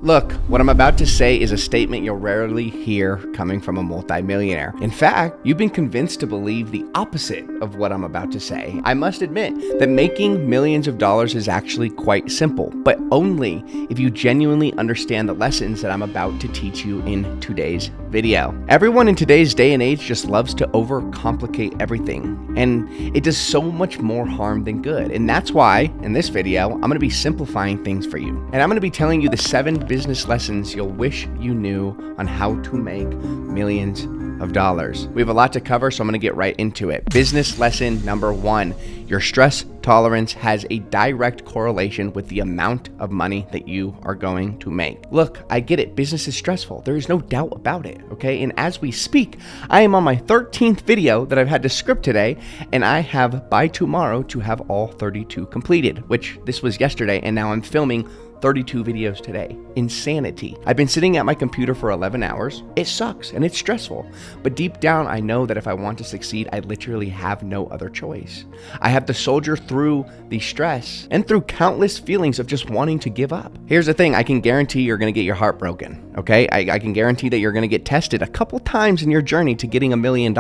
Look, what I'm about to say is a statement you'll rarely hear coming from a multimillionaire. In fact, you've been convinced to believe the opposite of what I'm about to say. I must admit that making millions of dollars is actually quite simple, but only if you genuinely understand the lessons that I'm about to teach you in today's video. Everyone in today's day and age just loves to overcomplicate everything, and it does so much more harm than good. And that's why, in this video, I'm going to be simplifying things for you. And I'm going to be telling you the 7 business lessons you'll wish you knew on how to make millions of dollars. We have a lot to cover, so I'm going to get right into it. Business lesson number 1, your stress tolerance has a direct correlation with the amount of money that you are going to make. Look, I get it. Business is stressful. There is no doubt about it, okay? And as we speak, I am on my 13th video that I've had to script today, and I have by tomorrow to have all 32 completed, which this was yesterday, and now I'm filming 32 videos today. Insanity. I've been sitting at my computer for 11 hours. It sucks and it's stressful, but deep down I know that if I want to succeed, I literally have no other choice. I have to soldier through the stress and through countless feelings of just wanting to give up. Here's the thing, I can guarantee you're gonna get your heart broken, okay? I can guarantee that you're gonna get tested a couple times in your journey to getting $1 million.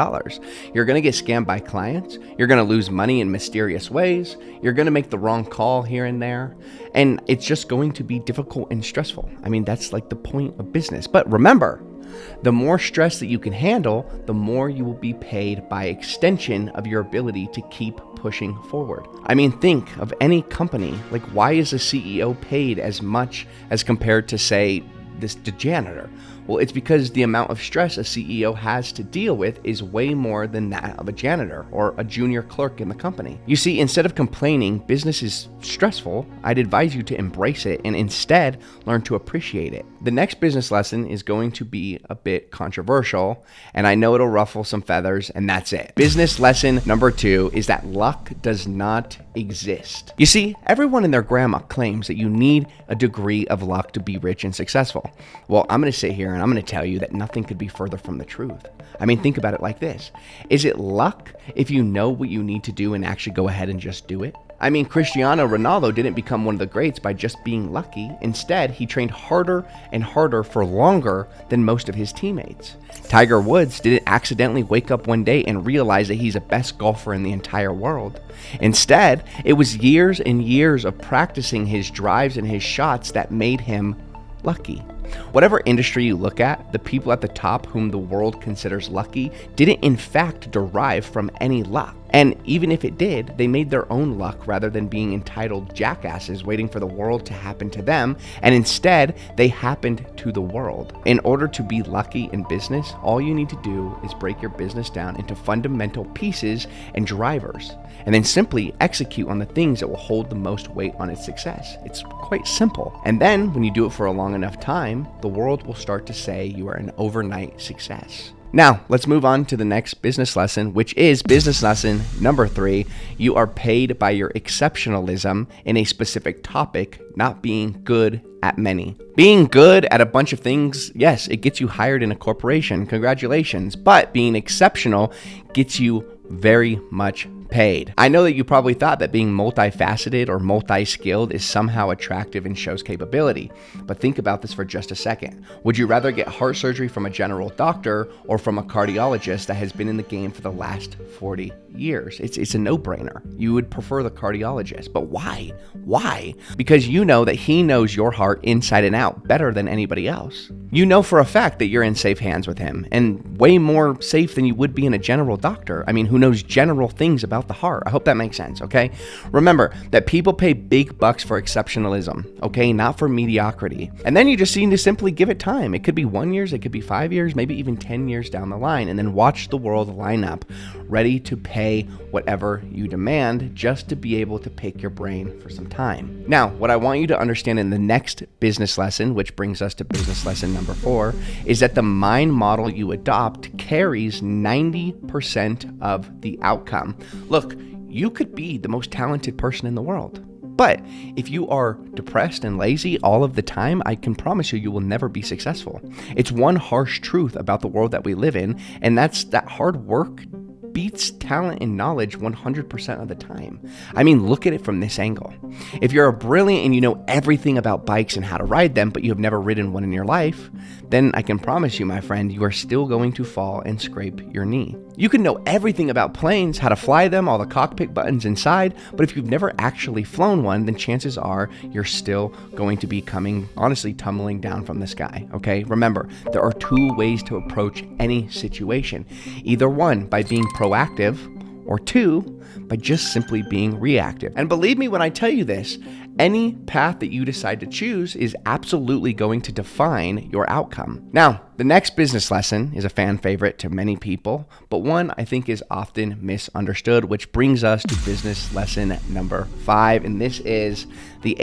You're gonna get scammed by clients. You're gonna lose money in mysterious ways. You're gonna make the wrong call here and there. And it's just going to be difficult and stressful. I mean, that's like the point of business. But remember, the more stress that you can handle, the more you will be paid by extension of your ability to keep pushing forward. I mean, think of any company. Like, why is a CEO paid as much as compared to, say, the janitor? Well, it's because the amount of stress a CEO has to deal with is way more than that of a janitor or a junior clerk in the company. You see, instead of complaining business is stressful, I'd advise you to embrace it and instead learn to appreciate it. The next business lesson is going to be a bit controversial, and I know it'll ruffle some feathers, and that's it. Business lesson number 2 is that luck does not exist. You see, everyone and their grandma claims that you need a degree of luck to be rich and successful. Well, I'm going to sit here and I'm going to tell you that nothing could be further from the truth. I mean, think about it like this. Is it luck if you know what you need to do and actually go ahead and just do it? I mean, Cristiano Ronaldo didn't become one of the greats by just being lucky. Instead, he trained harder and harder for longer than most of his teammates. Tiger Woods didn't accidentally wake up one day and realize that he's the best golfer in the entire world. Instead, it was years and years of practicing his drives and his shots that made him lucky. Whatever industry you look at, the people at the top whom the world considers lucky didn't in fact derive from any luck. And even if it did, they made their own luck rather than being entitled jackasses waiting for the world to happen to them, and instead, they happened to the world. In order to be lucky in business, all you need to do is break your business down into fundamental pieces and drivers, and then simply execute on the things that will hold the most weight on its success. It's quite simple. And then, when you do it for a long enough time, the world will start to say you are an overnight success. Now, let's move on to the next business lesson, which is business lesson number 3. You are paid by your exceptionalism in a specific topic, not being good at many. Being good at a bunch of things, yes, it gets you hired in a corporation. Congratulations. But being exceptional gets you very much paid. I know that you probably thought that being multifaceted or multi-skilled is somehow attractive and shows capability, but think about this for just a second. Would you rather get heart surgery from a general doctor or from a cardiologist that has been in the game for the last 40 years? It's a no-brainer. You would prefer the cardiologist, but why? Why? Because you know that he knows your heart inside and out better than anybody else. You know for a fact that you're in safe hands with him, and way more safe than you would be in a general doctor. I mean, who knows general things about the heart? I hope that makes sense, okay? Remember that people pay big bucks for exceptionalism, okay? Not for mediocrity. And then you just need to simply give it time. It could be 1 year, it could be 5 years, maybe even 10 years down the line, and then watch the world line up, ready to pay whatever you demand just to be able to pick your brain for some time. Now, what I want you to understand in the next business lesson, which brings us to business lesson number 4, is that the mind model you adopt carries 90% of the outcome. Look, you could be the most talented person in the world, but if you are depressed and lazy all of the time, I can promise you will never be successful. It's one harsh truth about the world that we live in, and that's that hard work beats talent and knowledge 100% of the time. I mean, look at it from this angle. If you're brilliant and you know everything about bikes and how to ride them, but you have never ridden one in your life, then I can promise you, my friend, you are still going to fall and scrape your knee. You can know everything about planes, how to fly them, all the cockpit buttons inside, but if you've never actually flown one, then chances are you're still going to be honestly tumbling down from the sky, okay? Remember, there are two ways to approach any situation. Either one, by being proactive, or two, by just simply being reactive. And believe me when I tell you this, any path that you decide to choose is absolutely going to define your outcome. Now, the next business lesson is a fan favorite to many people, but one I think is often misunderstood, which brings us to business lesson number 5, and this is the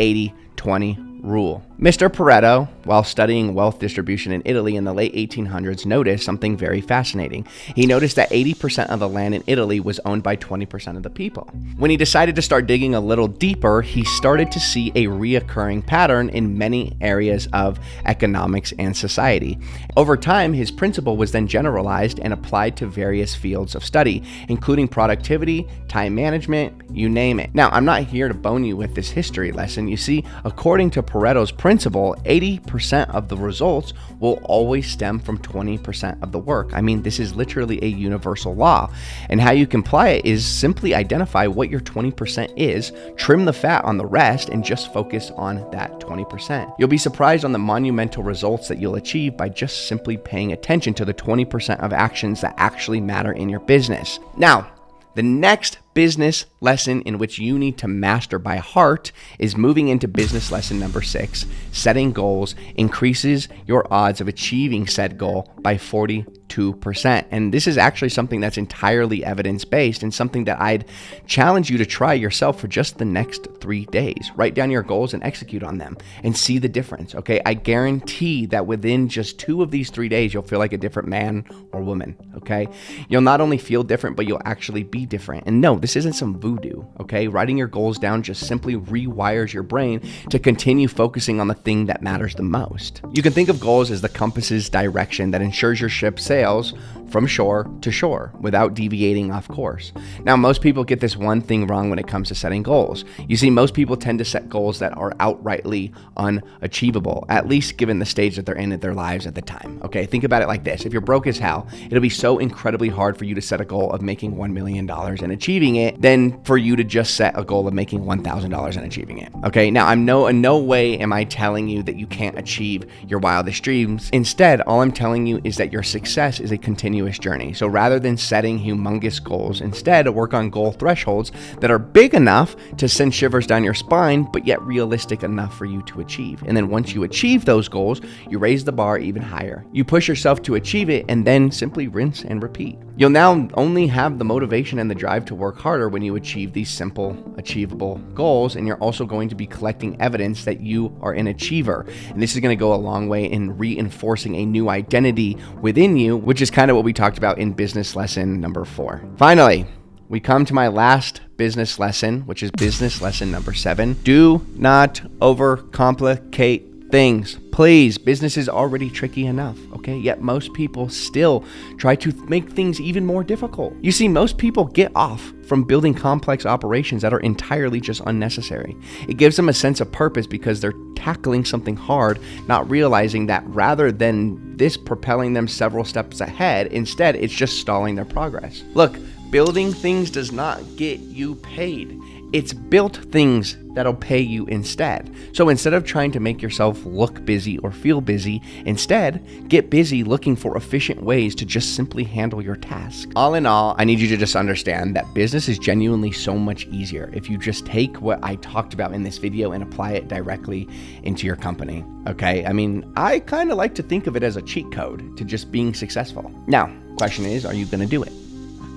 80-20 rule. Mr. Pareto, while studying wealth distribution in Italy in the late 1800s, noticed something very fascinating. He noticed that 80% of the land in Italy was owned by 20% of the people. When he decided to start digging a little deeper, he started to see a reoccurring pattern in many areas of economics and society. Over time, his principle was then generalized and applied to various fields of study, including productivity, time management, you name it. Now, I'm not here to bone you with this history lesson. You see, according to Pareto's principle, 80% of the results will always stem from 20% of the work. I mean, this is literally a universal law. And how you can apply it is simply identify what your 20% is, trim the fat on the rest, and just focus on that 20%. You'll be surprised on the monumental results that you'll achieve by just simply paying attention to the 20% of actions that actually matter in your business. Now, the next business lesson in which you need to master by heart is moving into business lesson number 6. Setting goals increases your odds of achieving said goal by 42%. And this is actually something that's entirely evidence-based and something that I'd challenge you to try yourself for just the next 3 days. Write down your goals and execute on them and see the difference, okay? I guarantee that within just 2 of these 3 days, you'll feel like a different man or woman, okay? You'll not only feel different, but you'll actually be different. And no, this isn't some voodoo, okay? Writing your goals down just simply rewires your brain to continue focusing on the thing that matters the most. You can think of goals as the compass's direction that ensures your ship sails from shore to shore without deviating off course. Now, most people get this one thing wrong when it comes to setting goals. You see, most people tend to set goals that are outrightly unachievable, at least given the stage that they're in their lives at the time. Okay, think about it like this. If you're broke as hell, it'll be so incredibly hard for you to set a goal of making $1 million and achieving it than for you to just set a goal of making $1,000 and achieving it. Okay, now in no way am I telling you that you can't achieve your wildest dreams. Instead, all I'm telling you is that your success is a continuous journey. So rather than setting humongous goals, instead work on goal thresholds that are big enough to send shivers down your spine, but yet realistic enough for you to achieve. And then once you achieve those goals, you raise the bar even higher. You push yourself to achieve it and then simply rinse and repeat. You'll now only have the motivation and the drive to work harder when you achieve these simple, achievable goals, and you're also going to be collecting evidence that you are an achiever. And this is going to go a long way in reinforcing a new identity within you, which is kind of what we talked about in business lesson number 4. Finally, we come to my last business lesson, which is business lesson number 7. Do not overcomplicate things. Please, business is already tricky enough, okay? Yet most people still try to make things even more difficult. You see, most people get off from building complex operations that are entirely just unnecessary. It gives them a sense of purpose because they're tackling something hard, not realizing that rather than this propelling them several steps ahead, instead it's just stalling their progress. Look, building things does not get you paid. It's built things that'll pay you instead. So instead of trying to make yourself look busy or feel busy, instead, get busy looking for efficient ways to just simply handle your task. All in all, I need you to just understand that business is genuinely so much easier if you just take what I talked about in this video and apply it directly into your company, okay? I mean, I kind of like to think of it as a cheat code to just being successful. Now, question is, are you gonna do it?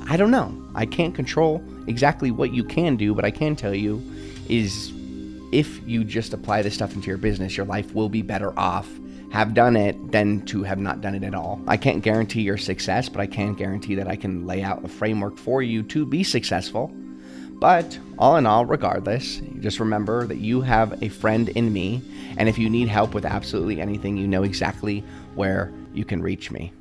I don't know. I can't control exactly what you can do, but I can tell you is if you just apply this stuff into your business, your life will be better off have done it than to have not done it at all. I can't guarantee your success, but I can guarantee that I can lay out a framework for you to be successful. But all in all, regardless, just remember that you have a friend in me, and if you need help with absolutely anything, you know exactly where you can reach me.